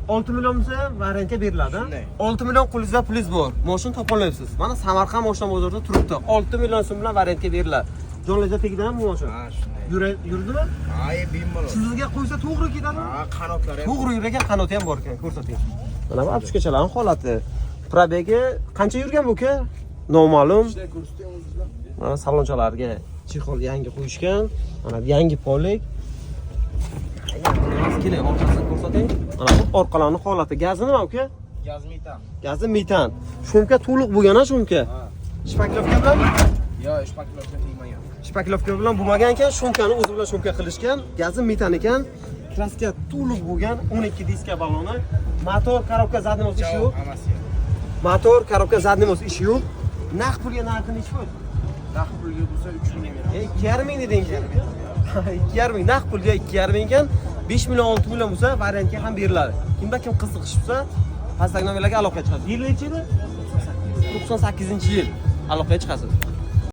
6 million bo'lsa variantga beriladi. Shunday. 6 million qo'lingizda pulingiz bor. Mashina topa olmaysiz. Mana Samarqand mashina bozorida turibdi. 6 million so'm bilan variantga beriladi. Jonlijar tegidan bu mashina. Ha, shunday. Yurdimi? Ha, bemalol. Sizga qo'ysa to'g'ri ketadimi? Ha, qanotlari ham. To'g'ri yuragan qanoti ham bor ekan, ko'rsating. Mana bu apchkachalarning holati. Probegi qancha yurgan bu uka? Noma'lum. Mana salonchalarga chexol yangi qo'yishgan. Mana bu yangi polik. Keling, orqasini ko'rsating. Mana bu orqalarning holati. Gazi nima uka? Gaz metan. Gazi metan. Shumka to'liq bo'lgan-a shumka. Shpaklovka bilan? Yo, shpaklovka tegmagan. Shpaklovka bilan bo'lmagan ekan, shumkani o'zi bilan shumka qilishgan. Gazi metan ekan. Kraska to'liq bo'lgan, 12 diska baloni. Motor, korobka zadniy o'z ishi yo'q. Hammasi yo'q. Motor, korobka zadniy o'z ishi yo'q. Naqd pulga narxi nechi pul? Naqd pulga bo'lsa 3 ming beramiz. 2,5 ming deding. 2,5 ming naqd pulga 2,5 ming ekan, 5 million 6 million bo'lsa variantga ham beriladi. Kimda kim qiziqish bo'lsa, pastdagi nomerlarga aloqaga chiqasiz. Yil nechi edi? 98-yil aloqaga chiqasiz.